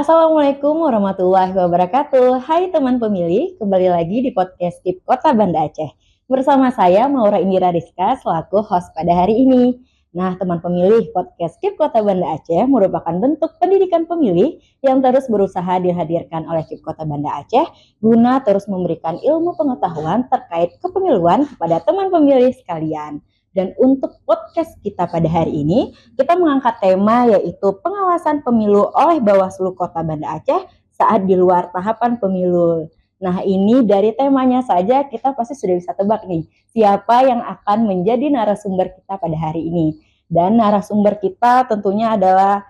Assalamualaikum warahmatullahi wabarakatuh. Hai teman pemilih, kembali lagi di podcast KIP Kota Banda Aceh. Bersama saya Maura Indira Rizka selaku host pada hari ini. Nah, teman pemilih, podcast KIP Kota Banda Aceh merupakan bentuk pendidikan pemilih yang terus berusaha dihadirkan oleh KIP Kota Banda Aceh guna terus memberikan ilmu pengetahuan terkait kepemiluan kepada teman pemilih sekalian. Dan untuk podcast kita pada hari ini, kita mengangkat tema yaitu pengawasan pemilu oleh Bawaslu Kota Banda Aceh saat di luar tahapan pemilu. Nah, ini dari temanya saja kita pasti sudah bisa tebak nih, siapa yang akan menjadi narasumber kita pada hari ini. Dan narasumber kita tentunya adalah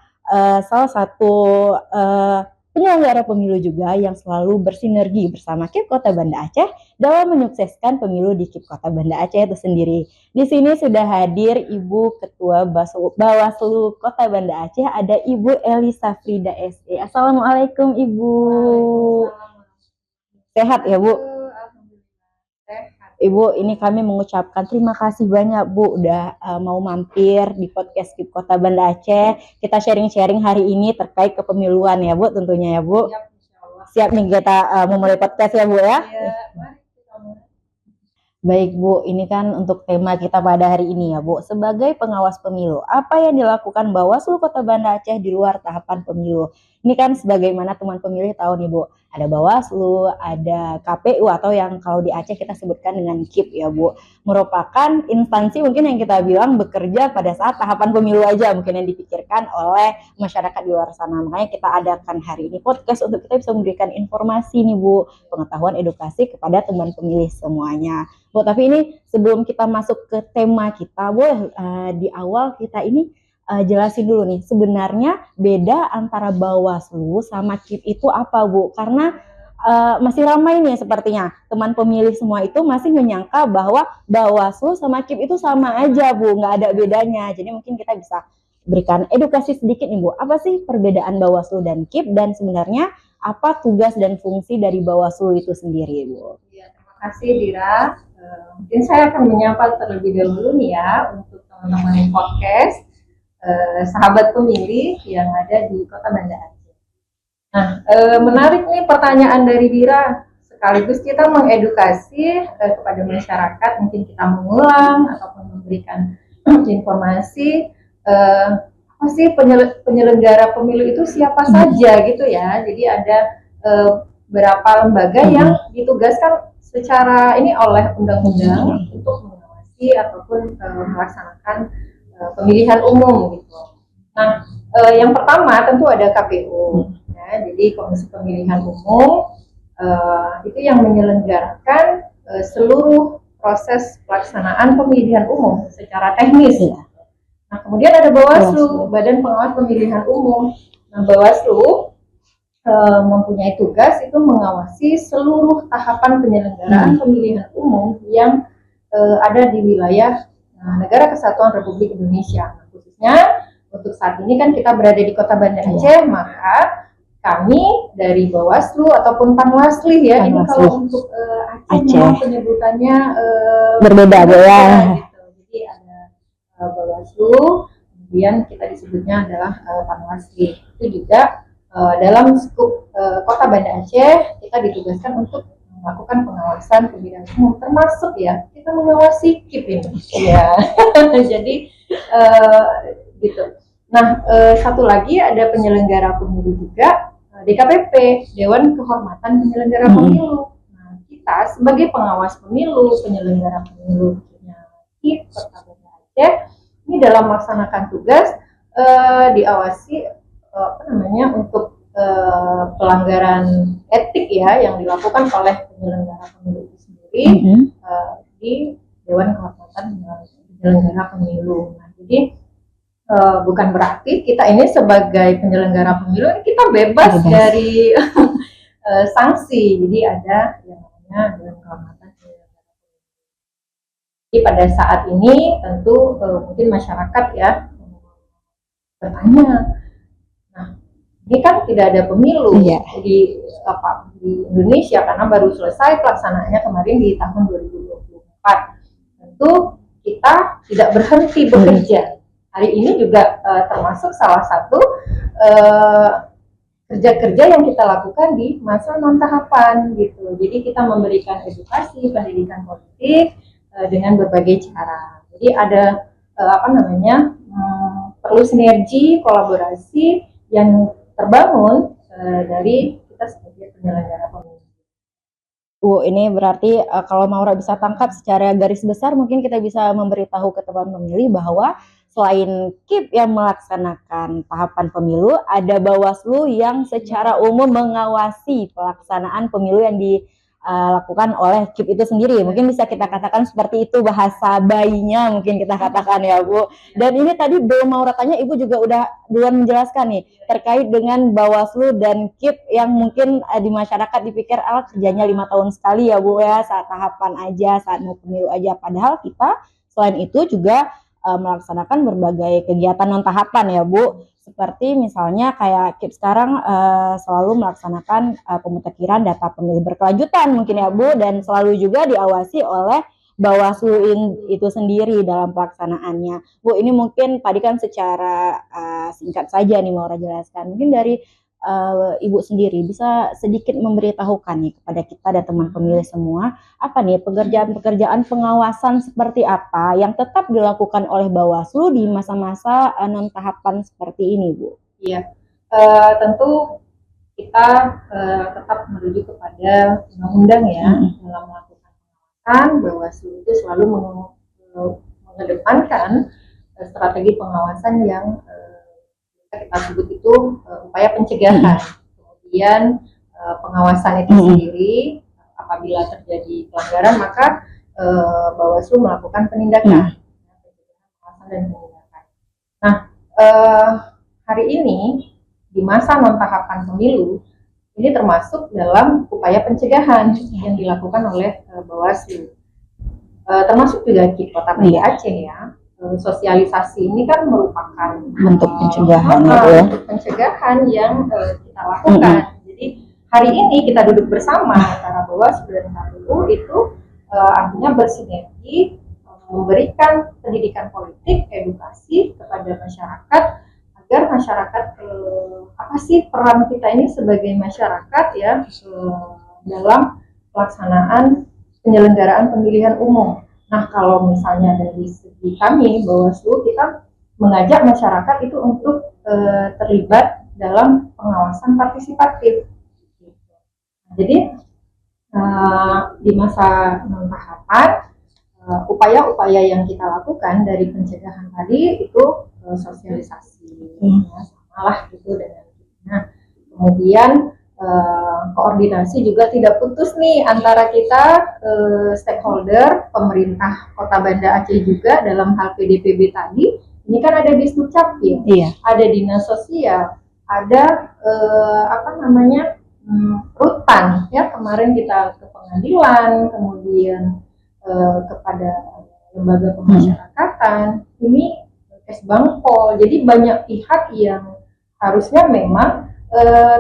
salah satu penyelenggara pemilu juga yang selalu bersinergi bersama KIP Kota Banda Aceh dalam menyukseskan pemilu di KIP Kota Banda Aceh itu sendiri. Di sini sudah hadir Ibu Ketua Bawaslu Kota Banda Aceh, ada Ibu Elisa Frida SE. Assalamualaikum Ibu. Sehat ya Bu? Ibu, ini kami mengucapkan terima kasih banyak Bu udah mau mampir di podcast KIP Kota Banda Aceh. Kita sharing-sharing hari ini terkait kepemiluan ya Bu, tentunya ya Bu. Siap nih kita memulai podcast ya Bu ya. Baik Bu, ini kan untuk tema kita pada hari ini ya Bu. Sebagai pengawas pemilu, apa yang dilakukan Bawaslu Kota Banda Aceh di luar tahapan pemilu? Ini kan sebagaimana teman pemilih tahu nih Bu, ada Bawaslu, ada KPU atau yang kalau di Aceh kita sebutkan dengan KIP ya Bu. Merupakan instansi mungkin yang kita bilang bekerja pada saat tahapan pemilu aja mungkin yang dipikirkan oleh masyarakat di luar sana. Makanya kita adakan hari ini podcast untuk kita bisa memberikan informasi nih Bu, pengetahuan edukasi kepada teman pemilih semuanya. Bu, tapi ini sebelum kita masuk ke tema kita, boleh di awal kita ini jelasin dulu nih, sebenarnya beda antara Bawaslu sama KIP itu apa Bu? Karena masih ramai nih sepertinya, teman pemilih semua itu masih menyangka bahwa Bawaslu sama KIP itu sama aja Bu, nggak ada bedanya. Jadi mungkin kita bisa berikan edukasi sedikit nih Bu, apa sih perbedaan Bawaslu dan KIP dan sebenarnya apa tugas dan fungsi dari Bawaslu itu sendiri Bu? Ya, terima kasih Dira. Mungkin saya akan menyapa terlebih dahulu nih ya untuk teman-teman podcast sahabat pemilih yang ada di Kota Banda Aceh. Nah, menarik nih pertanyaan dari Dira. Sekaligus kita mengedukasi kepada masyarakat, mungkin kita mengulang ataupun memberikan informasi apa sih penyelenggara pemilu itu siapa saja gitu ya. Jadi ada beberapa lembaga yang ditugaskan secara ini oleh undang-undang untuk mengawasi ataupun melaksanakan pemilihan umum gitu. Nah, yang pertama tentu ada KPU, ya, jadi Komisi Pemilihan Umum itu yang menyelenggarakan seluruh proses pelaksanaan pemilihan umum secara teknis. Nah, kemudian ada Bawaslu, Badan Pengawas Pemilihan Umum. Nah, Bawaslu mempunyai tugas itu mengawasi seluruh tahapan penyelenggaraan pemilihan umum yang ada di wilayah Negara Kesatuan Republik Indonesia. Nah, khususnya untuk saat ini kan kita berada di Kota Banda Aceh, maka kami dari Bawaslu ataupun Panwasli ya, ini kalau untuk Aceh memang penyebutannya berbeda ya. Gitu. Jadi ada Bawaslu, kemudian kita disebutnya adalah Panwasli. Itu juga dalam skup Kota Banda Aceh kita ditugaskan untuk melakukan pengawasan pemilihan umum, termasuk ya kita mengawasi KIP ini. Ya, jadi gitu. Nah, satu lagi ada penyelenggara pemilu juga, DKPP, Dewan Kehormatan Penyelenggara Pemilu. Nah, kita sebagai pengawas pemilu, penyelenggara pemilu KIP Kota Banda Aceh ini dalam melaksanakan tugas diawasi untuk pelanggaran etik ya yang dilakukan oleh penyelenggara pemilu itu sendiri di Dewan Kehormatan Penyelenggara Pemilu. Nah, jadi bukan berarti kita ini sebagai penyelenggara pemilu ini kita bebas dari sanksi. Jadi ada yang namanya Dewan Kehormatan Penyelenggara Pemilu. Jadi pada saat ini tentu mungkin masyarakat ya bertanya, ini kan tidak ada pemilu di Indonesia karena baru selesai pelaksanaannya kemarin di tahun 2024. Tentu kita tidak berhenti bekerja. Hari ini juga termasuk salah satu kerja-kerja yang kita lakukan di masa non tahapan gitu. Jadi kita memberikan edukasi pendidikan politik dengan berbagai cara. Jadi ada perlu sinergi kolaborasi yang terbangun dari kita sebagai penyelenggara pemilu. Ini berarti kalau Maura bisa tangkap secara garis besar, mungkin kita bisa memberitahu ke teman pemilih bahwa selain KIP yang melaksanakan tahapan pemilu, ada Bawaslu yang secara umum mengawasi pelaksanaan pemilu yang dilakukan oleh KIP itu sendiri. Mungkin bisa kita katakan seperti itu bahasa bayinya, mungkin kita katakan ya Bu. Dan ini tadi belum mau tanya, Ibu juga udah duluan menjelaskan nih terkait dengan Bawaslu dan KIP yang mungkin di masyarakat dipikir kerjanya 5 tahun sekali ya Bu ya, saat tahapan aja, saat mau pemilu aja. Padahal kita selain itu juga melaksanakan berbagai kegiatan non tahapan ya Bu, seperti misalnya kayak KIP sekarang selalu melaksanakan pemutakhiran data pemilih berkelanjutan mungkin ya Bu, dan selalu juga diawasi oleh Bawaslu itu sendiri dalam pelaksanaannya. Bu, ini mungkin tadi kan secara singkat saja nih mau jelaskan, mungkin dari Ibu sendiri bisa sedikit memberitahukan nih kepada kita dan teman pemilih semua, apa nih pekerjaan-pekerjaan pengawasan seperti apa yang tetap dilakukan oleh Bawaslu di masa-masa non tahapan seperti ini, Bu? Iya, tentu kita tetap merujuk kepada undang-undang ya dalam melakukan pengawasan. Bawaslu itu selalu mengedepankan strategi pengawasan yang kita sebut itu upaya pencegahan. Kemudian pengawasan itu sendiri, apabila terjadi pelanggaran maka Bawaslu melakukan penindakan, pengawasan dan penindakan. Nah, hari ini di masa non tahapan pemilu ini termasuk dalam upaya pencegahan yang dilakukan oleh Bawaslu, termasuk juga KIP Kota Banda Aceh ya. Sosialisasi ini kan merupakan bentuk pencegahan, bentuk pencegahan yang kita lakukan. Jadi hari ini kita duduk bersama antara Bawaslu dan KPU itu artinya bersinergi memberikan pendidikan politik, edukasi kepada masyarakat agar masyarakat apa sih peran kita ini sebagai masyarakat ya dalam pelaksanaan penyelenggaraan pemilihan umum. Nah, kalau misalnya dari segi kami Bawaslu, kita mengajak masyarakat itu untuk terlibat dalam pengawasan partisipatif. Jadi di masa non tahapan, upaya-upaya yang kita lakukan dari pencegahan tadi itu sosialisasi, samalah gitu dengan. Nah, kemudian koordinasi juga tidak putus nih antara kita stakeholder pemerintah Kota Banda Aceh juga dalam hal PDPB tadi. Ini kan ada Disduk Capil, ada Dinas Sosial, ada Rutan ya, kemarin kita ke pengadilan, kemudian kepada lembaga pemasyarakatan, ini Kesbangpol. Jadi banyak pihak yang harusnya memang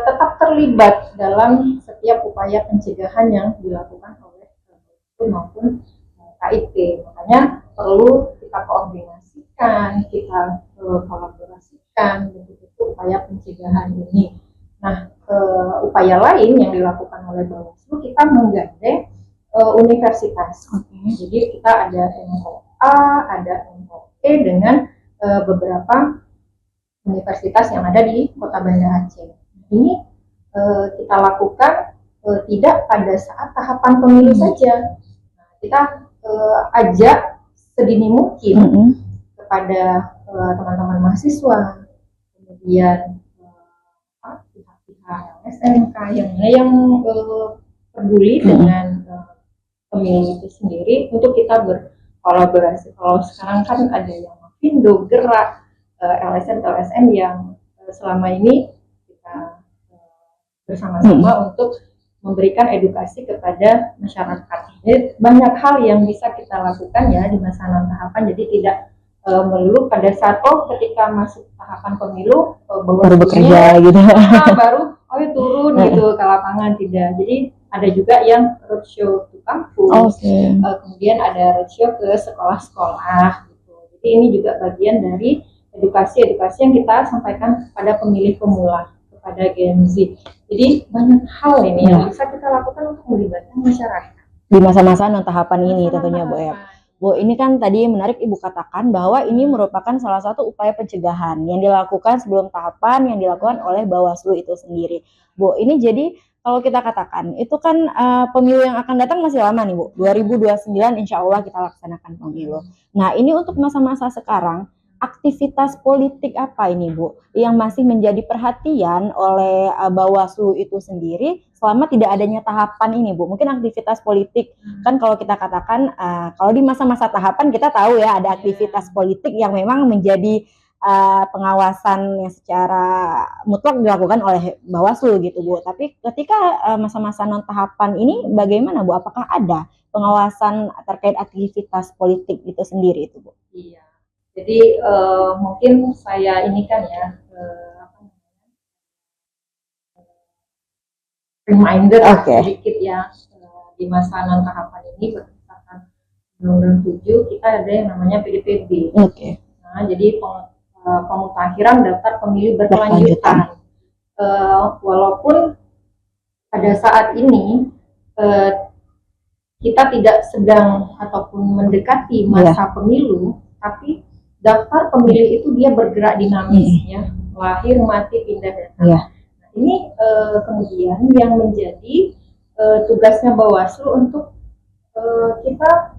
tetap terlibat dalam setiap upaya pencegahan yang dilakukan oleh Bawaslu maupun KIP. Makanya perlu kita koordinasikan, kita kolaborasikan untuk upaya pencegahan ini. Nah, upaya lain yang dilakukan oleh Bawaslu, kita menggandeng universitas. Jadi kita ada MOA, ada MOE dengan beberapa universitas yang ada di Kota Banda Aceh. Ini kita lakukan tidak pada saat tahapan pemilu saja. Nah, kita ajak sedini mungkin kepada teman-teman mahasiswa, kemudian pihak-pihak SMK yang peduli dengan pemilu itu sendiri untuk kita berkolaborasi. Kalau sekarang kan ada yang Mafindo, Gerak, LSM yang selama ini kita bersama-sama untuk memberikan edukasi kepada masyarakat. Jadi banyak hal yang bisa kita lakukan ya di masa non tahapan. Jadi tidak melulu pada saat ketika masuk tahapan pemilu baru bekerja gitu. Baru turun gitu ke lapangan, tidak. Jadi ada juga yang roadshow ke kampus, kemudian ada roadshow ke sekolah-sekolah gitu. Jadi ini juga bagian dari edukasi yang kita sampaikan kepada pemilih pemula, kepada Gen Z. Jadi banyak hal ini yang bisa kita lakukan untuk melibatkan masyarakat di masa-masa non tahapan ini tentunya Bu ya. Bu, ini kan tadi menarik Ibu katakan bahwa ini merupakan salah satu upaya pencegahan yang dilakukan sebelum tahapan yang dilakukan oleh Bawaslu itu sendiri. Bu, ini jadi kalau kita katakan itu kan pemilu yang akan datang masih lama nih Bu. 2029 insya Allah kita laksanakan pemilu. Nah, ini untuk masa-masa sekarang, aktivitas politik apa ini Bu yang masih menjadi perhatian oleh Bawaslu itu sendiri selama tidak adanya tahapan ini Bu? Mungkin aktivitas politik kan kalau kita katakan kalau di masa-masa tahapan kita tahu ya ada aktivitas politik yang memang menjadi pengawasan yang secara mutlak dilakukan oleh Bawaslu gitu Bu. Tapi ketika masa-masa non tahapan ini bagaimana Bu? Apakah ada pengawasan terkait aktivitas politik itu sendiri itu Bu? Iya. Jadi mungkin saya ini kan ya reminder sedikit ya di masa non tahapan ini berdasarkan Undang-Undang 7 kita ada yang namanya PDPB. Nah, jadi pemutakhiran daftar pemilih berkelanjutan. Walaupun pada saat ini kita tidak sedang ataupun mendekati masa pemilu, tapi daftar pemilih itu dia bergerak dinamis ya, lahir, mati, pindah datang. Nah, ini kemudian yang menjadi tugasnya Bawaslu untuk kita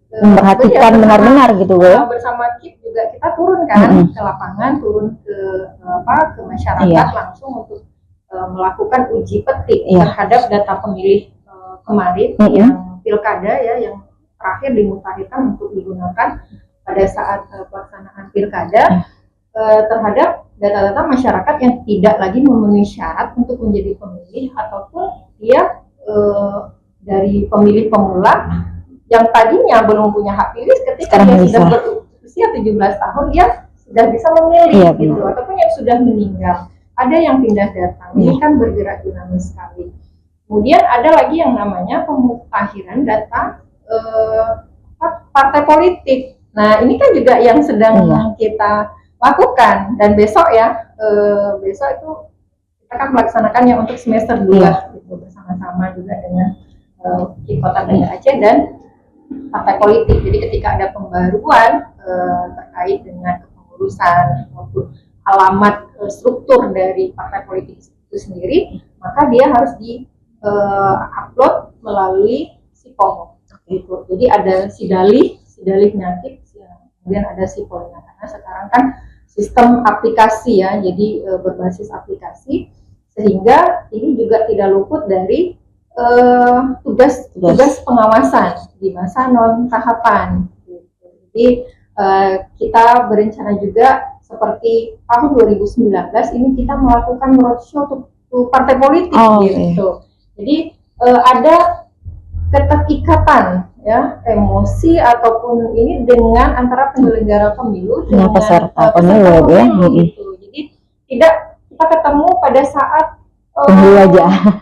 memperhatikan benar-benar gitu ya. Bersama KIP juga kita turun kan ke lapangan, turun ke masyarakat langsung untuk melakukan uji petik terhadap data pemilih kemarin yang pilkada ya, yang terakhir dimutakhirkan untuk digunakan pada saat pelaksanaan pilkada terhadap data-data masyarakat yang tidak lagi memenuhi syarat untuk menjadi pemilih ataupun dia dari pemilih pemula yang tadinya belum punya hak pilih ketika dia sudah berusia 17 tahun dia sudah bisa memilih gitu, ataupun yang sudah meninggal, ada yang pindah datang. Ini kan bergerak dinamis sekali. Kemudian ada lagi yang namanya pemutakhiran data partai politik. Nah, ini kan juga yang sedang kita lakukan, dan besok ya besok itu kita akan melaksanakannya untuk semester 2 gitu, bersama-sama juga dengan Kota Banda Aceh dan partai politik. Jadi ketika ada pembaruan terkait dengan kepengurusan maupun alamat struktur dari partai politik itu sendiri, maka dia harus di upload melalui SIPOL. Gitu. Jadi ada sidalih nyakit, kemudian ada SIPOLnya, karena sekarang kan sistem aplikasi ya, jadi berbasis aplikasi, sehingga ini juga tidak luput dari tugas pengawasan di masa non tahapan. Gitu. Jadi kita berencana juga seperti tahun 2019 ini kita melakukan roadshow untuk partai politik gitu. Jadi ada keterikatan ya, emosi ataupun ini dengan antara penyelenggara pemilu dengan peserta pemilu ya. Gitu. Jadi tidak kita ketemu pada saat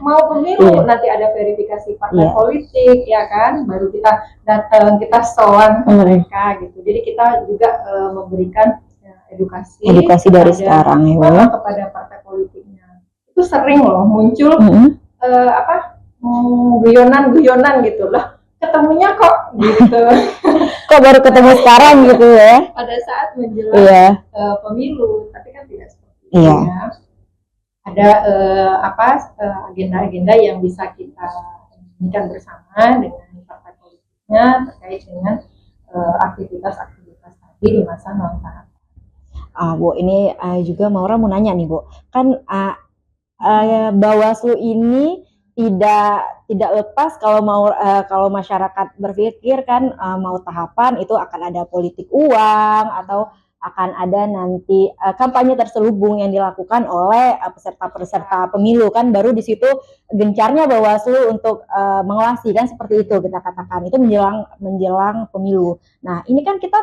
mau pemilu, nanti ada verifikasi partai politik ya kan, baru kita datang, kita sowan ke mereka gitu. Jadi kita juga memberikan edukasi dari sekarang ya kepada partai politiknya. Itu sering loh muncul guyonan gitu loh, ketemunya kok gitu kok baru ketemu sekarang gitu ya pada saat menjelang pemilu, tapi kan tidak seperti itu ya. Ada agenda-agenda yang bisa kita inikan bersama dengan partai politiknya terkait dengan aktivitas-aktivitas tadi di masa non tahapan. Bu, ini juga Maura mau nanya nih Bu, kan Bawaslu ini tidak lepas kalau masyarakat berpikir kan mau tahapan itu akan ada politik uang atau akan ada nanti kampanye terselubung yang dilakukan oleh peserta pemilu kan, baru di situ gencarnya Bawaslu untuk mengawasi kan, seperti itu kita katakan itu menjelang pemilu. Nah, ini kan kita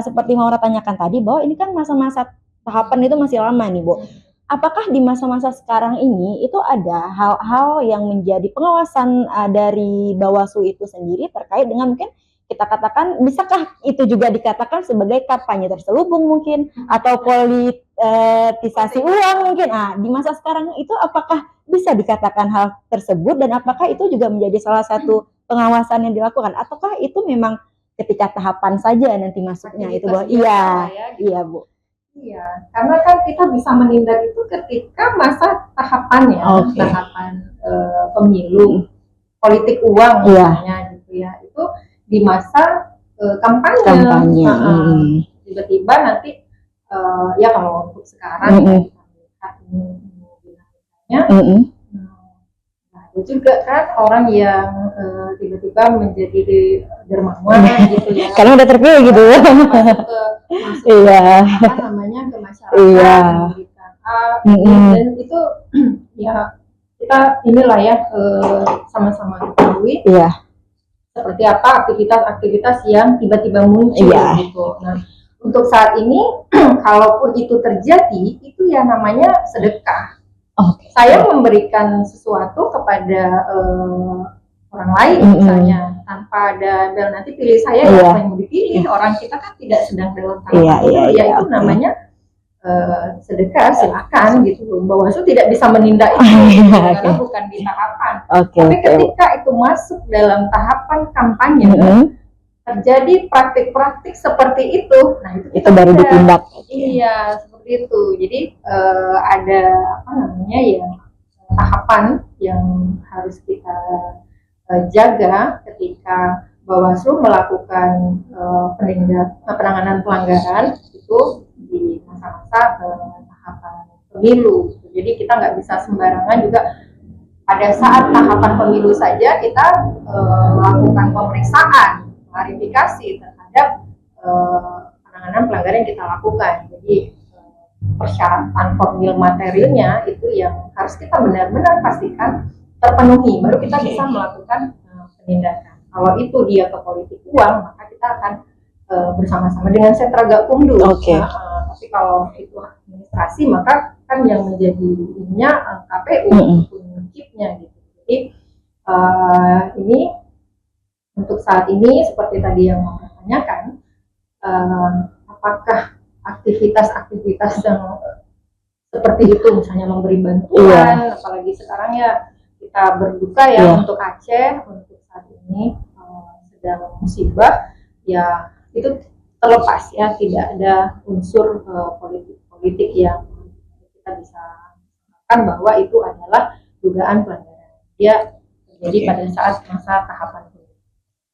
seperti Maura tanyakan tadi bahwa ini kan masa-masa tahapan itu masih lama nih Bu. Apakah di masa-masa sekarang ini itu ada hal-hal yang menjadi pengawasan dari Bawaslu itu sendiri terkait dengan mungkin kita katakan, bisakah itu juga dikatakan sebagai kampanye terselubung mungkin, atau politisasi uang mungkin? Nah, di masa sekarang itu apakah bisa dikatakan hal tersebut, dan apakah itu juga menjadi salah satu pengawasan yang dilakukan, ataukah itu memang ketika tahapan saja nanti masuknya itu, Bu? Iya, iya, Bu. Iya, karena kan kita bisa menindak itu ketika masa tahapan ya, tahapan pemilu, politik uang misalnya gitu ya, itu di masa kampanye. Tiba-tiba nanti ya kalau untuk sekarang ada juga kan orang yang tiba-tiba menjadi dermawan gitu ya, karena udah terpilih gitu ya, masuk ke apa namanya, ke masyarakat, memberikan dan itu ya kita inilah ya sama-sama ketahui seperti apa aktivitas-aktivitas yang tiba-tiba muncul gitu. Nah, untuk saat ini kalaupun itu terjadi, itu ya namanya sedekah. Saya memberikan sesuatu kepada orang lain misalnya, tanpa ada bel nanti pilih saya ya apa yang mau dipilih. Orang kita kan tidak sedang dalam tahapan itu namanya sedekah, silakan gitu. Bawaslu tidak bisa menindak itu karena bukan di tahapan. Tapi ketika itu masuk dalam tahapan kampanye, terjadi praktik-praktik seperti itu, nah itu baru ditindak. Iya, seperti itu. Jadi ada apa namanya ya, tahapan yang harus kita jaga ketika Bawaslu melakukan penanganan pelanggaran itu di masa-masa tahapan pemilu. Jadi kita nggak bisa sembarangan juga pada saat tahapan pemilu saja kita melakukan pemeriksaan, klarifikasi terhadap penanganan pelanggaran yang kita lakukan. Jadi persyaratan formil materialnya itu yang harus kita benar-benar pastikan terpenuhi, baru kita bisa melakukan penindakan. Kalau itu dia ke politik uang, maka kita akan bersama-sama dengan Sentra Gakumdu. Tapi kalau itu administrasi, maka kan yang menjadi ininya KPU ataupun CIP-nya gitu. Jadi ini untuk saat ini seperti tadi yang mau tanyakan, apakah aktivitas-aktivitas yang seperti itu, misalnya memberi bantuan, apalagi sekarang ya kita berduka ya untuk Aceh, untuk saat ini sedang musibah, ya itu terlepas ya, tidak ada unsur politik yang kita bisa katakan bahwa itu adalah dugaan pelanggaran. Dia terjadi pada saat masa tahapan.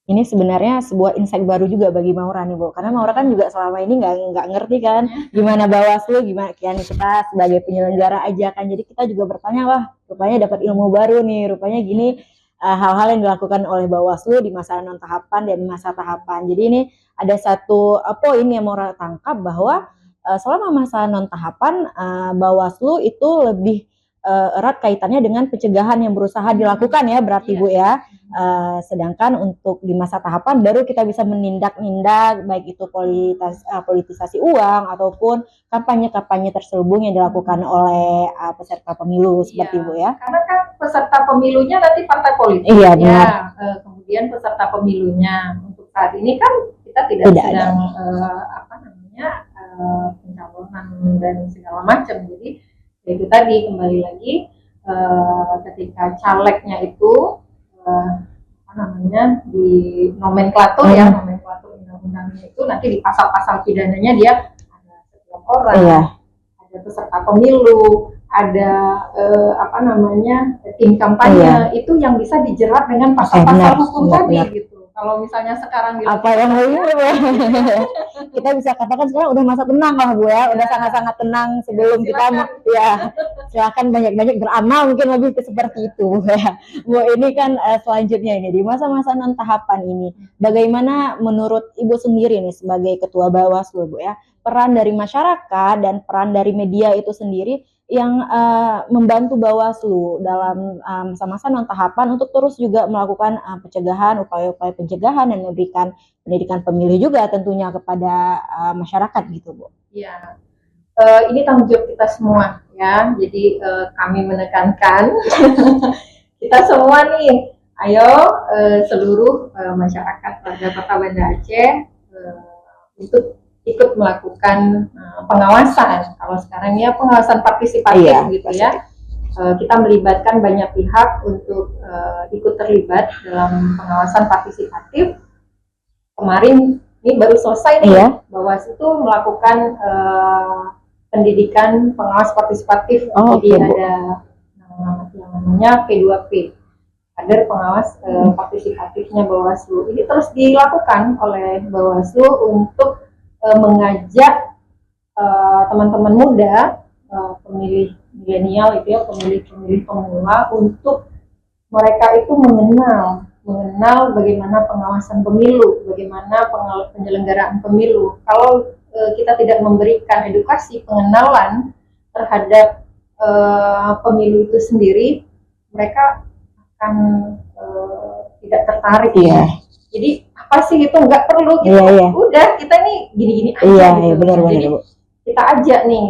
Ini sebenarnya sebuah insight baru juga bagi Maura nih, Bu. Karena Maura kan juga selama ini nggak ngerti kan gimana Bawaslu, gimana kan kita sebagai penyelenggara aja kan. Jadi kita juga bertanya, wah rupanya dapat ilmu baru nih, rupanya gini hal-hal yang dilakukan oleh Bawaslu di masa non tahapan dan di masa tahapan. Jadi ini ada satu poin yang Maura tangkap bahwa selama masa non tahapan Bawaslu itu lebih erat kaitannya dengan pencegahan yang berusaha dilakukan ya, berarti Bu ya. Sedangkan untuk di masa tahapan baru kita bisa menindak-nindak baik itu politisasi uang ataupun kampanye-kampanye terselubung yang dilakukan oleh peserta pemilu seperti Bu ya. Karena kan peserta pemilunya nanti partai politik kemudian peserta pemilunya untuk saat ini kan kita tidak sedang pencalonan dan segala macam. Jadi itu tadi kembali lagi ketika calegnya itu di nomenklatur nomenklatur undang-undangnya itu nanti di pasal-pasal pidananya dia ada setiap orang, ada peserta pemilu, ada tim kampanye, itu yang bisa dijerat dengan pasal-pasal hukum tadi gitu. Kalau misalnya sekarang apa yang kita bisa katakan sekarang udah masa tenang lah Bu ya, udah sangat-sangat tenang sebelum kita silakan banyak-banyak beramal, mungkin lebih ke seperti itu ya. Bu, ini kan selanjutnya ini di masa-masa non tahapan ini, bagaimana menurut Ibu sendiri nih sebagai Ketua Bawaslu Bu ya, peran dari masyarakat dan peran dari media itu sendiri yang membantu Bawaslu dalam masa-masa non tahapan untuk terus juga melakukan pencegahan, upaya-upaya pencegahan dan memberikan pendidikan pemilih juga tentunya kepada masyarakat gitu Bu. Iya, ini tanggung jawab kita semua ya. Jadi kami menekankan kita semua nih ayo seluruh masyarakat warga Kota Banda Aceh untuk ikut melakukan pengawasan. Kalau sekarang ya pengawasan partisipatif gitu ya. Kita melibatkan banyak pihak untuk ikut terlibat dalam pengawasan partisipatif. Kemarin ini baru selesai nih, Bawaslu itu melakukan pendidikan pengawas partisipatif. Jadi ada yang namanya P2P, kader pengawas partisipatifnya Bawaslu. Ini terus dilakukan oleh Bawaslu untuk mengajak teman-teman muda, pemilih milenial itu ya, pemilih pemula, untuk mereka itu mengenal bagaimana pengawasan pemilu, bagaimana penyelenggaraan pemilu. Kalau kita tidak memberikan edukasi pengenalan terhadap pemilu itu sendiri, mereka akan tidak tertarik. Jadi apa sih itu, nggak perlu kita udah kita nih gini-gini aja gitu. Jadi kita ajak nih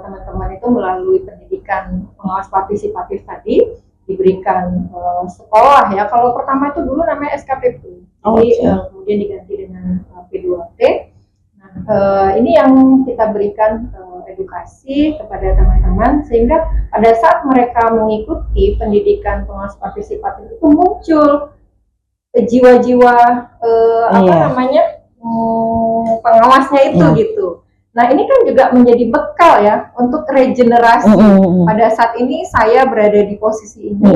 teman-teman itu melalui pendidikan pengawas partisipatif tadi, diberikan sekolah ya. Kalau pertama itu dulu namanya SKPP, jadi kemudian diganti dengan P2P. Nah, ini yang kita berikan edukasi kepada teman-teman, sehingga pada saat mereka mengikuti pendidikan pengawas partisipatif itu muncul jiwa-jiwa pengawasnya itu gitu. Nah, ini kan juga menjadi bekal ya untuk regenerasi. Pada saat ini saya berada di posisi ini,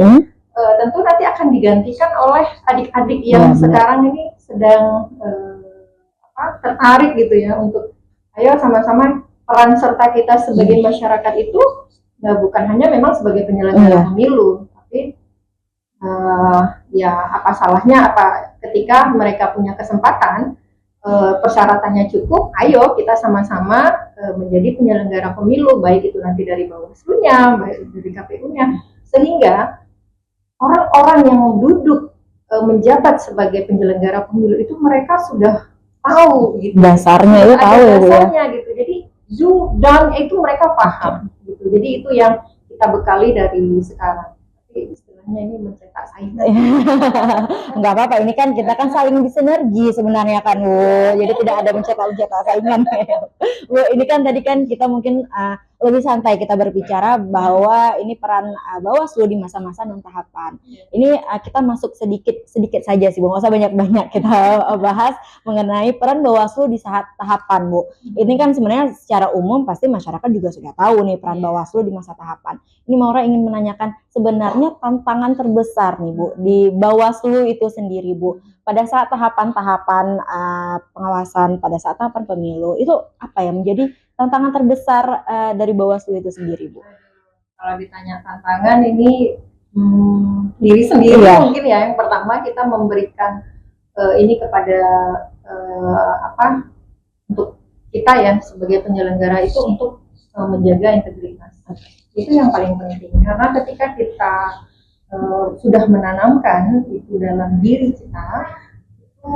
tentu nanti akan digantikan oleh adik-adik yang sekarang ini sedang tertarik gitu ya, untuk ayo sama-sama peran serta kita sebagai masyarakat itu bukan hanya memang sebagai penyelenggara pemilu, tapi ya apa salahnya ketika mereka punya kesempatan, persyaratannya cukup, ayo kita sama-sama menjadi penyelenggara pemilu, baik itu nanti dari Bawaslu-nya, baik itu dari KPU-nya, sehingga orang-orang yang duduk menjabat sebagai penyelenggara pemilu itu mereka sudah tahu gitu, dasarnya itu tahu dasarnya gitu. Jadi do dan itu mereka paham gitu. Jadi itu yang kita bekali dari sekarang. Tapi istilahnya ini mencetak saingan. Nggak apa-apa, ini kan kita kan saling disinergi sebenarnya kan, Bu. Jadi tidak ada mencetak saingan. Bu, ini kan tadi kan kita mungkin lebih santai kita berbicara bahwa ini peran Bawaslu di masa-masa non tahapan. Ini kita masuk sedikit saja sih, Bu. Nggak usah banyak-banyak kita bahas mengenai peran Bawaslu di saat tahapan, Bu. Ini kan sebenarnya secara umum pasti masyarakat juga sudah tahu nih peran Bawaslu di masa tahapan. Ini Maura ingin menanyakan sebenarnya tantangan terbesar nih, Bu, di Bawaslu itu sendiri, Bu. Pada saat tahapan-tahapan pengawasan, pada saat tahapan pemilu, itu apa yang menjadi tantangan terbesar dari Bawaslu itu sendiri, Bu? Kalau ditanya tantangan ini diri sendiri mungkin ya. Yang pertama kita memberikan ini kepada untuk kita ya sebagai penyelenggara itu untuk menjaga integritas. Itu yang paling penting, karena ketika kita sudah menanamkan itu dalam diri kita, itu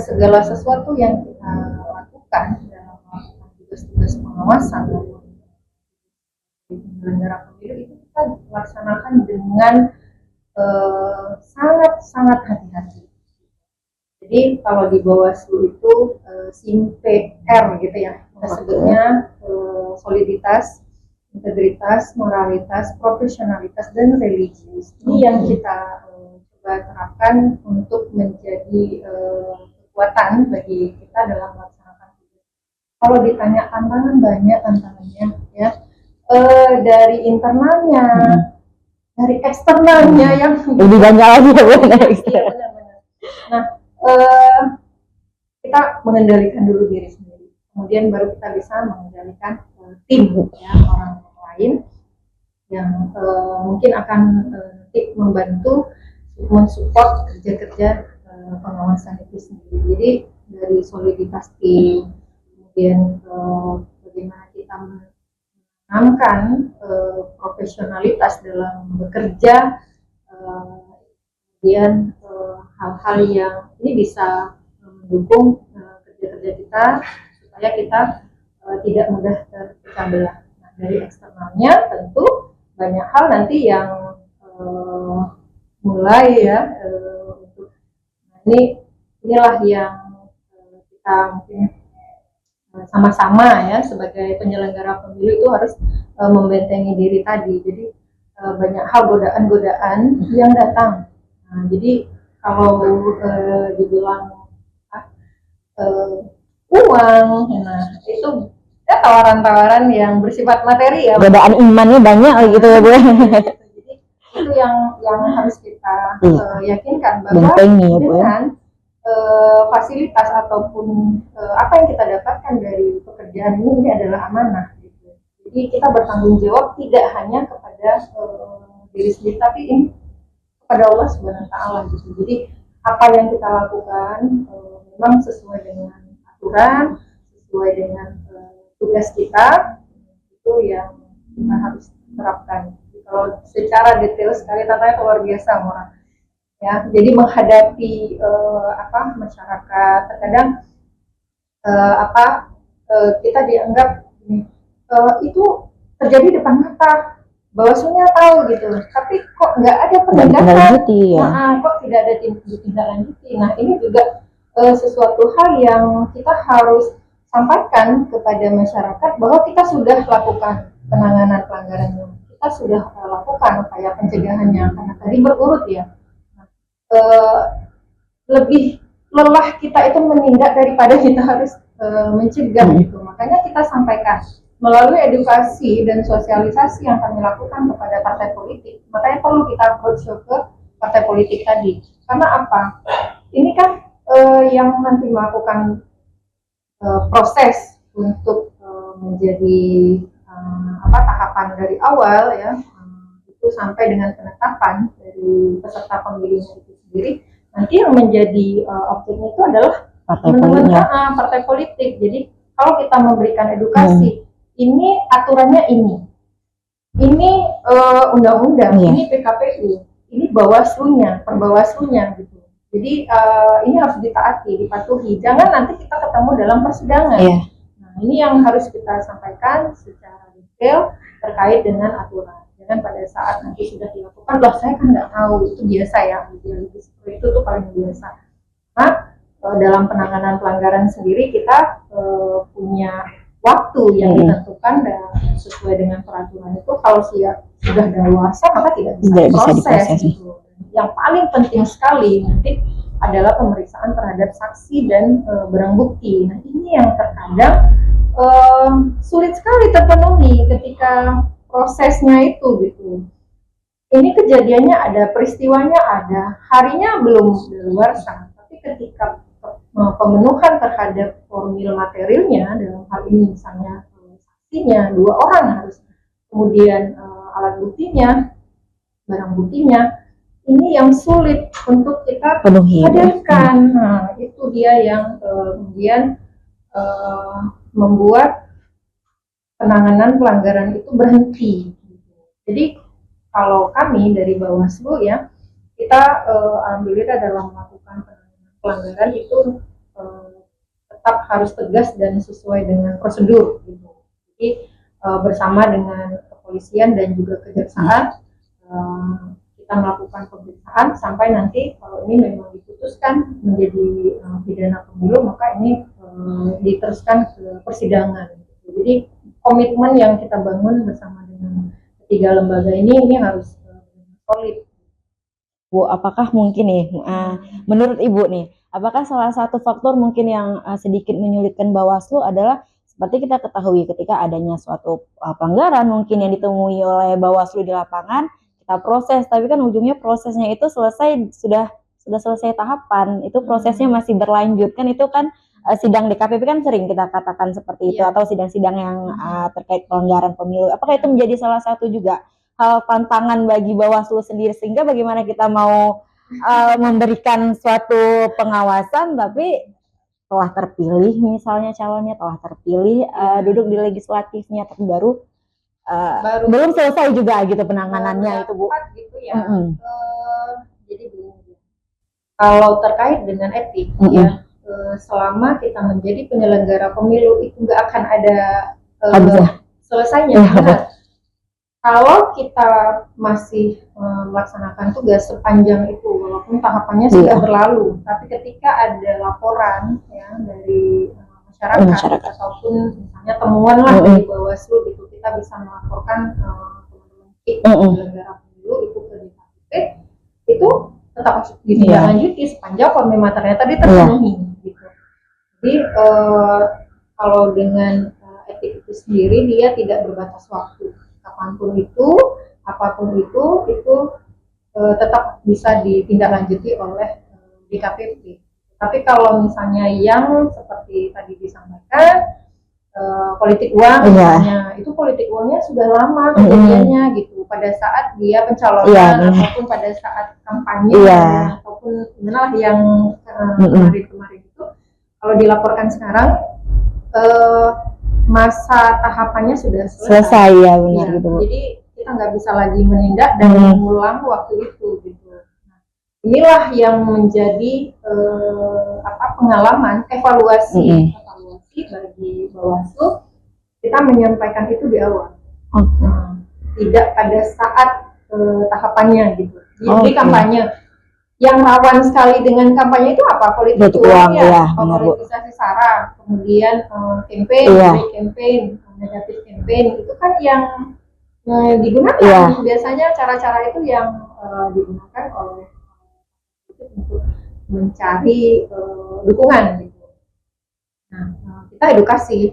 segala sesuatu yang kita lakukan dalam melakukan tugas-tugas pengawasan penyelenggara pemilu itu kita laksanakan dengan sangat hati-hati. Jadi kalau di Bawaslu itu SIMPR gitu ya, kita sebutnya soliditas, integritas, moralitas, profesionalitas, dan religius. Ini yang kita coba terapkan untuk menjadi kekuatan bagi kita dalam melaksanakan tugas. Kalau ditanya tantangan, banyak tantangannya ya, dari internalnya, dari eksternalnya yang lebih banyak lagi ya, benar. Nah, kita mengendalikan dulu diri sendiri, kemudian baru kita bisa mengendalikan tim ya, orang lain yang mungkin akan nanti membantu mensupport kerja-kerja pengawasan itu sendiri. Jadi dari soliditas tim, kemudian bagaimana kita menanamkan profesionalitas dalam bekerja, kemudian hal-hal yang ini bisa mendukung kerja-kerja kita supaya kita tidak mudah terpecah belah. Nah, dari eksternalnya tentu banyak hal nanti yang mulai ya untuk inilah yang kita mungkin sama-sama ya sebagai penyelenggara pemilu itu harus membentengi diri tadi. Jadi banyak hal godaan-godaan yang datang. Nah, jadi kalau dibilang uang, nah itu ya tawaran-tawaran yang bersifat materi ya. Godaan imannya banyak gitu ya Bu. Jadi itu yang harus kita yakinkan bahwa Bentengi, ya, Bu, dengan fasilitas ataupun apa yang kita dapatkan dari pekerjaan ini adalah amanah. Gitu. Jadi kita bertanggung jawab tidak hanya kepada diri sendiri, tapi ini kepada Allah Subhanahu Wa Taala. Gitu. Jadi apa yang kita lakukan memang sesuai dengan aturan, sesuai dengan tugas kita, itu yang kita harus terapkan. Jadi, kalau secara detail sekali tatanya luar biasa, Mora. Ya, jadi menghadapi masyarakat terkadang kita dianggap itu terjadi depan mata, Bawaslunya tahu gitu, tapi kok nggak ada penindakan, kok tidak ada ditindaklanjuti. Nah ini juga sesuatu hal yang kita harus sampaikan kepada masyarakat bahwa kita sudah lakukan penanganan pelanggarannya, kita sudah lakukan upaya pencegahannya, karena tadi berurut ya. Lebih lelah kita itu menindak daripada kita harus mencegah gitu. Makanya kita sampaikan melalui edukasi dan sosialisasi yang kami lakukan kepada partai politik. Makanya perlu kita approach ke partai politik tadi. Karena apa? Ini kan yang nanti melakukan proses untuk menjadi tahapan dari awal ya, itu sampai dengan penetapan dari peserta pemilunya itu sendiri. Nanti yang menjadi objeknya itu adalah partai politik. Jadi kalau kita memberikan edukasi, ini aturannya ini undang-undang, ini PKPU, ini Bawaslunya, perbawaslunya gitu. Jadi ini harus ditaati, dipatuhi. Jangan nanti kita ketemu dalam persidangan. Nah ini yang harus kita sampaikan secara detail terkait dengan aturan. Jangan pada saat nanti sudah dilakukan, loh saya kan nggak tahu, itu biasa ya, seperti itu tuh paling biasa. Nah dalam penanganan pelanggaran sendiri kita punya waktu yang ditentukan dan sesuai dengan peraturan itu. Kalau sudah dewasa maka tidak bisa diproses gitu. Yang paling penting sekali nanti adalah pemeriksaan terhadap saksi dan barang bukti. Nah ini yang terkadang sulit sekali terpenuhi ketika prosesnya itu gitu. Ini kejadiannya ada, peristiwanya ada, harinya belum daluarsa, tapi ketika pemenuhan terhadap formil materialnya, dalam hal ini misalnya saksinya 2 orang harus, kemudian alat buktinya, barang buktinya, ini yang sulit untuk kita hadirkan. Nah, itu dia yang kemudian membuat penanganan pelanggaran itu berhenti. Jadi kalau kami dari Bawaslu ya, kita alhamdulillah dalam melakukan pelanggaran itu tetap harus tegas dan sesuai dengan prosedur gitu. Jadi bersama dengan kepolisian dan juga kejaksaan kita melakukan pemeriksaan sampai nanti kalau ini memang diputuskan menjadi pidana pemilu, maka ini diteruskan ke persidangan. Jadi komitmen yang kita bangun bersama dengan ketiga lembaga ini harus solid. Bu, apakah mungkin nih, menurut Ibu nih, apakah salah satu faktor mungkin yang sedikit menyulitkan Bawaslu adalah seperti kita ketahui ketika adanya suatu pelanggaran mungkin yang ditemui oleh Bawaslu di lapangan, kita proses, tapi kan ujungnya prosesnya itu sudah selesai tahapan, itu prosesnya masih berlanjut, kan itu kan sidang DKPP kan sering kita katakan seperti itu, atau sidang-sidang yang terkait pelanggaran pemilu. Apakah itu menjadi salah satu juga hal tantangan bagi Bawaslu sendiri, sehingga bagaimana kita mau memberikan suatu pengawasan tapi telah terpilih misalnya calonnya, telah terpilih duduk di legislatifnya, tapi baru belum selesai juga gitu penanganannya itu Bu. Gitu ya. Jadi begini, kalau terkait dengan etik ya, selama kita menjadi penyelenggara pemilu itu nggak akan ada selesainya. kalau kita masih melaksanakan tugas sepanjang itu, walaupun tahapannya sudah berlalu, tapi ketika ada laporan ya dari masyarakat ataupun misalnya temuan lah dari Bawaslu gitu, kita bisa melaporkan teman-teman penyelenggara pemilu itu ke DKPP, itu tetap ditindaklanjuti sepanjang formulir materialnya tadi terpenuhi gitu. Jadi kalau dengan etik itu sendiri dia tidak berbatas waktu, kapanpun itu, apapun itu tetap bisa ditindaklanjuti oleh DKPP. Tapi kalau misalnya yang seperti tadi disampaikan politik uang misalnya, itu politik uangnya sudah lama kejadiannya gitu, pada saat dia pencalonan ataupun pada saat kampanye ataupun inilah yang kemarin itu, kalau dilaporkan sekarang masa tahapannya sudah selesai ya, benar gitu. Jadi kita nggak bisa lagi menindak dan mengulang waktu itu gitu. Nah, inilah yang menjadi pengalaman evaluasi bagi Bawaslu, kita menyampaikan itu di awal, tidak pada saat tahapannya gitu. Jadi kampanye yang rawan sekali dengan kampanye itu apa? Politik uang ya, politisasi sara, kemudian campaign, negatif campaign, itu kan yang digunakan biasanya cara-cara itu yang digunakan oleh untuk mencari dukungan gitu. Nah, kita edukasi.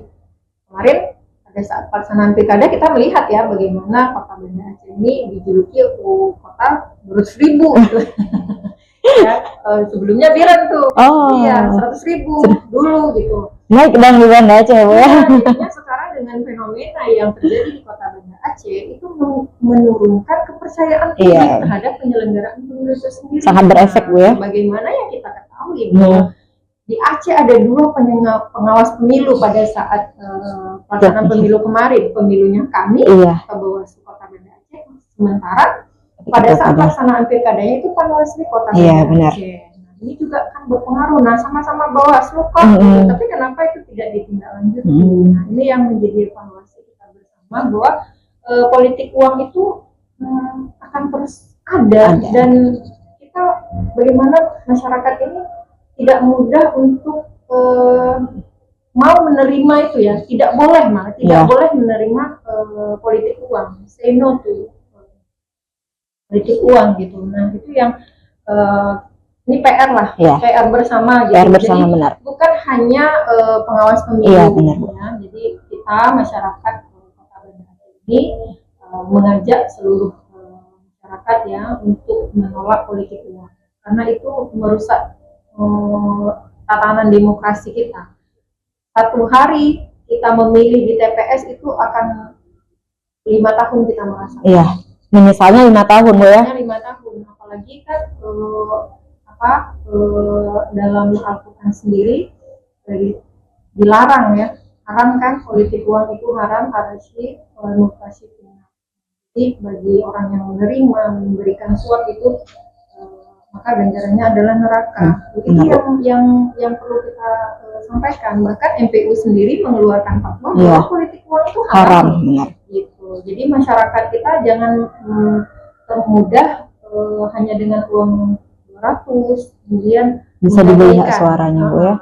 Kemarin pada saat pelaksanaan pilkada kita melihat ya bagaimana Kota Banda Aceh ini dijuluki kota 200.000 gitu. Ya, sebelumnya Biren tuh, 100.000 dulu gitu. Naik dan di Banda Aceh ya. Jadinya sekarang dengan fenomena yang terjadi di Kota Banda Aceh itu menurunkan kepercayaan publik terhadap penyelenggaraan pemilu itu sendiri. Sangat berefek Bu ya. Bagaimana yang kita ketahui bahwa di Aceh ada 2 pengawas pemilu pada saat pelaksanaan pemilu kemarin, pemilunya kami Bawaslu Kota Banda Aceh, sementara pada saat pelaksanaan pilkadanya itu Panwaslu Kota Banda Aceh. Nah, ini juga kan berpengaruh. Nah, sama-sama Bawaslu kok, tapi kenapa itu tidak ditindaklanjuti? Nah, ini yang menjadi evaluasi kita bersama bahwa politik uang itu akan terus ada dan kita bagaimana masyarakat ini tidak mudah untuk mau menerima itu ya, tidak boleh boleh menerima politik uang, say no to politik uang gitu. Nah itu yang ini PR lah, PR bersama gitu. PR bersama, jadi benar. Bukan hanya pengawas pemilu ya, jadi kita masyarakat Kota Banda Aceh ini mengajak seluruh masyarakat ya untuk menolak politik uang, karena itu merusak tatanan demokrasi kita. Satu hari kita memilih di TPS itu akan 5 tahun kita merasakan. Iya, menyesalnya 5 tahun Bu ya. 5 tahun, apalagi kan dalam Al-Quran sendiri dilarang ya, haram kan, politik uang itu haram, harasyid, mufasyikin. Jadi bagi orang yang menerima, memberikan suap itu maka ganjarannya adalah neraka. Itu yang perlu kita sampaikan. Bahkan MPU sendiri mengeluarkan fatwa bahwa politik uang itu haram. Gitu. Jadi masyarakat kita jangan termudah hanya dengan uang 200 kemudian bisa dibeli hak suaranya Bu ya.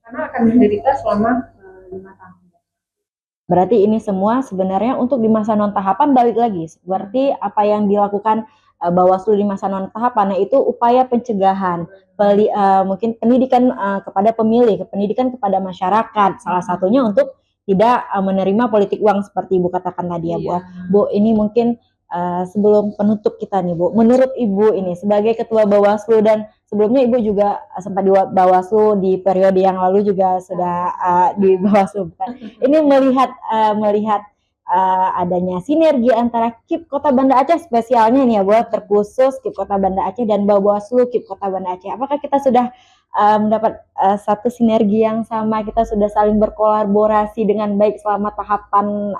Karena akan menderita selama 5 tahun. Berarti ini semua sebenarnya untuk di masa non tahapan, balik lagi seperti apa yang dilakukan Bawaslu di masa non tahapan, itu upaya pencegahan, mungkin pendidikan kepada pemilih, pendidikan kepada masyarakat, salah satunya untuk tidak menerima politik uang seperti Ibu katakan tadi ya Bu. Bu, ini mungkin sebelum penutup kita nih Bu, menurut Ibu ini sebagai Ketua Bawaslu, dan sebelumnya Ibu juga sempat di Bawaslu di periode yang lalu juga sudah di Bawaslu. Ini melihat adanya sinergi antara KIP Kota Banda Aceh, spesialnya nih ya Bu, terkhusus KIP Kota Banda Aceh dan Bawaslu KIP Kota Banda Aceh. Apakah kita sudah mendapat satu sinergi yang sama, kita sudah saling berkolaborasi dengan baik selama tahapan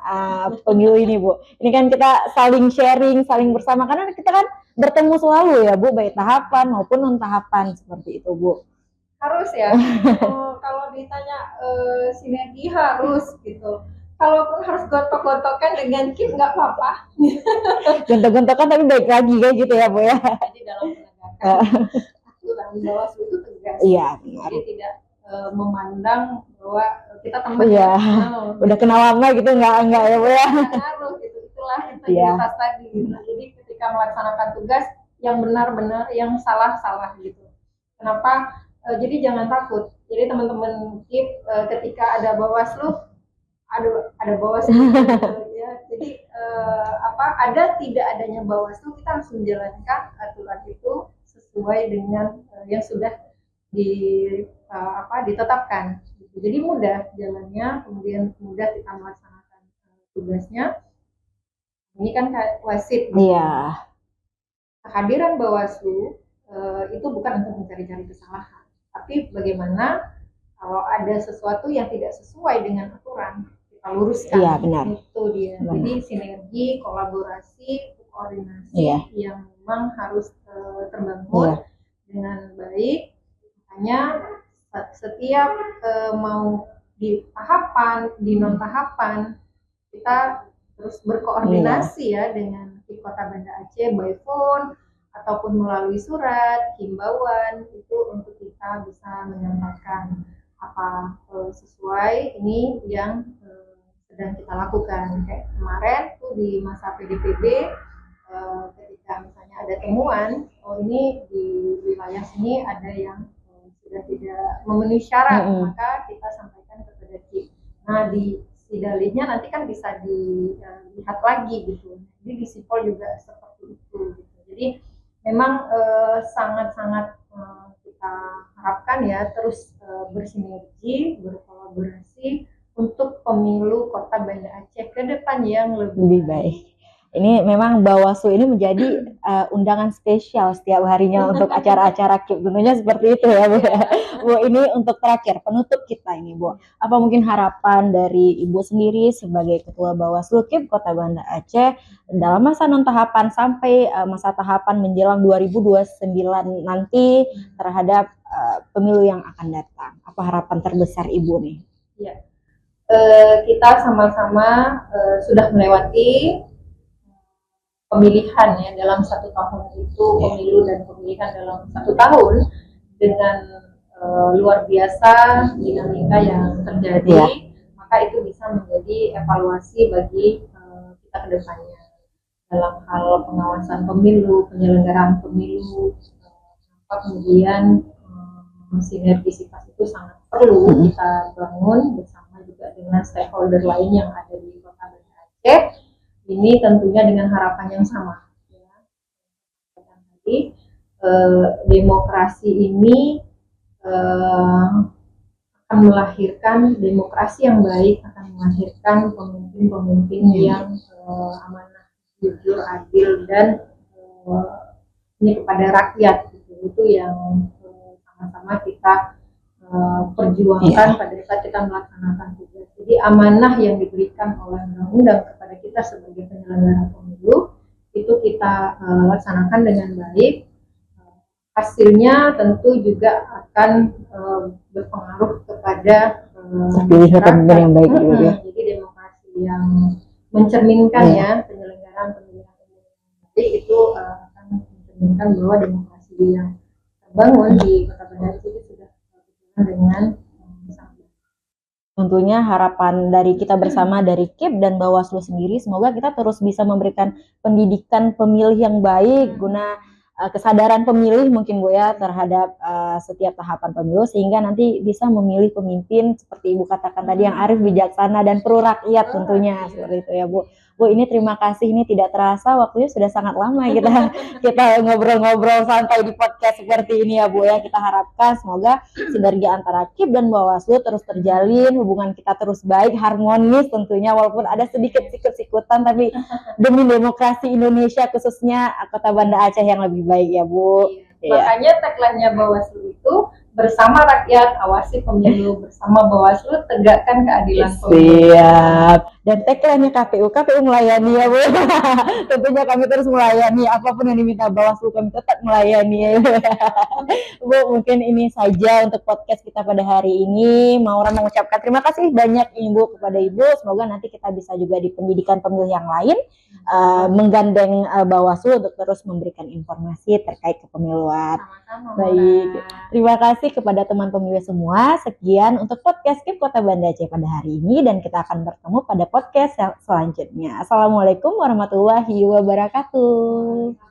pemilu ini Bu? Ini kan kita saling sharing, saling bersama, karena kita kan bertemu selalu ya Bu, baik tahapan maupun non tahapan seperti itu Bu. Harus ya. Kalau ditanya sinergi harus gitu. kalaupun harus gontok-gontokan dengan Kim nggak apa-apa. Gontok-gontokan tapi baik lagi kayak gitu ya Bu ya. Jadi dalam penegakan aturan Bawaslu itu tegas. Iya benar. Jadi tidak memandang bahwa kita teman. Iya. Udah kenal lama gitu enggak ya Bu ya. Ngaruh gitu, itulah integritas tadi gitu. Jadi ketika melaksanakan tugas yang benar-benar, yang salah gitu. Kenapa? Jadi jangan takut. Jadi teman-teman KIP ketika ada Bawaslu, ada Bawaslu gitu, ya. Jadi ada tidak adanya Bawaslu, kita harus menjalankan aturan itu sesuai dengan yang sudah ditetapkan. Jadi mudah jalannya, kemudian mudah kita melaksanakan tugasnya. Ini kan wasit. Iya. Kehadiran Bawaslu itu bukan untuk mencari-cari kesalahan, tapi bagaimana kalau ada sesuatu yang tidak sesuai dengan aturan, kita luruskan. Iya benar. Itu dia. Benar. Jadi sinergi, kolaborasi, koordinasi yang memang harus terbangun dengan baik. Makanya setiap mau di tahapan, di non tahapan, kita terus berkoordinasi ya dengan di Kota Banda Aceh by phone ataupun melalui surat himbauan itu untuk kita bisa menyampaikan apa sesuai ini yang sedang kita lakukan. Kayak kemarin tuh di masa PDPB ketika misalnya ada temuan, oh ini di wilayah sini ada yang sudah tidak memenuhi syarat, maka kita sampaikan kepada KIP. Nah di dalihnya nanti kan bisa dilihat lagi gitu. Jadi di sipol juga seperti itu gitu. Jadi memang sangat-sangat kita harapkan ya terus bersinergi, berkolaborasi untuk pemilu Kota Banda Aceh ke depan yang lebih baik. Ini memang Bawaslu ini menjadi undangan spesial setiap harinya untuk acara-acara KIP. Tentunya seperti itu ya Bu. Bu, ini untuk terakhir penutup kita ini Bu. Apa mungkin harapan dari Ibu sendiri sebagai Ketua Bawaslu KIP Kota Banda Aceh dalam masa non tahapan sampai masa tahapan menjelang 2029 nanti terhadap pemilu yang akan datang? Apa harapan terbesar Ibu nih? Ya. Kita sama-sama sudah melewati pemilihan ya dalam 1 tahun itu, pemilu dan pemilihan dalam 1 tahun dengan luar biasa dinamika yang terjadi, maka itu bisa menjadi evaluasi bagi kita ke depannya dalam hal pengawasan pemilu, penyelenggaraan pemilu, kemudian sinergisitas itu sangat perlu kita bangun bersama juga dengan stakeholder lain yang ada di Kota Banda Aceh. Ini tentunya dengan harapan yang sama. Ya. Jadi demokrasi ini akan melahirkan demokrasi yang baik, akan melahirkan pemimpin-pemimpin yang amanah, jujur, adil, dan ini kepada rakyat. Itu yang sama-sama kita perjuangkan pada saat kita melaksanakan tugas. Jadi amanah yang diberikan oleh undang-undang kepada kita sebagai penyelenggara pemilu itu kita laksanakan dengan baik. Hasilnya tentu juga akan berpengaruh kepada terpilihnya pemimpin yang baik juga. Jadi demokrasi yang mencerminkan ya penyelenggaraan pemilihan yang baik itu akan mencerminkan bahwa demokrasi yang terbangun di Kota Banda Aceh itu sudah dengan tentunya harapan dari kita bersama dari KIP dan Bawaslu sendiri semoga kita terus bisa memberikan pendidikan pemilih yang baik guna kesadaran pemilih mungkin Bu ya terhadap setiap tahapan pemilu sehingga nanti bisa memilih pemimpin seperti Ibu katakan tadi yang arif, bijaksana dan pro rakyat tentunya seperti itu ya Bu. Bu ini terima kasih, ini tidak terasa waktunya sudah sangat lama kita ngobrol-ngobrol santai di podcast seperti ini ya Bu ya. Kita harapkan semoga sinergi antara KIP dan Bawaslu terus terjalin, hubungan kita terus baik, harmonis tentunya walaupun ada sedikit sikut-sikutan tapi demi demokrasi Indonesia khususnya Kota Banda Aceh yang lebih baik ya Bu. Makanya tagline-nya Bawaslu itu bersama rakyat, awasi pemilu, bersama Bawaslu, tegakkan keadilan pemilu. Siap. Dan tagline-nya KPU melayani ya Bu. Tentunya kami terus melayani, apapun yang diminta Bawaslu kami tetap melayani ya Bu. Bu, mungkin ini saja untuk podcast kita pada hari ini. Maura mengucapkan terima kasih banyak Ibu kepada Ibu. Semoga nanti kita bisa juga di pendidikan pemilu yang lain menggandeng Bawaslu untuk terus memberikan informasi terkait kepemiluan. Sama-sama. Baik, terima kasih kepada teman pemilih semua. Sekian untuk podcast KIP Kota Banda Aceh pada hari ini dan kita akan bertemu pada podcast selanjutnya. Assalamualaikum warahmatullahi wabarakatuh.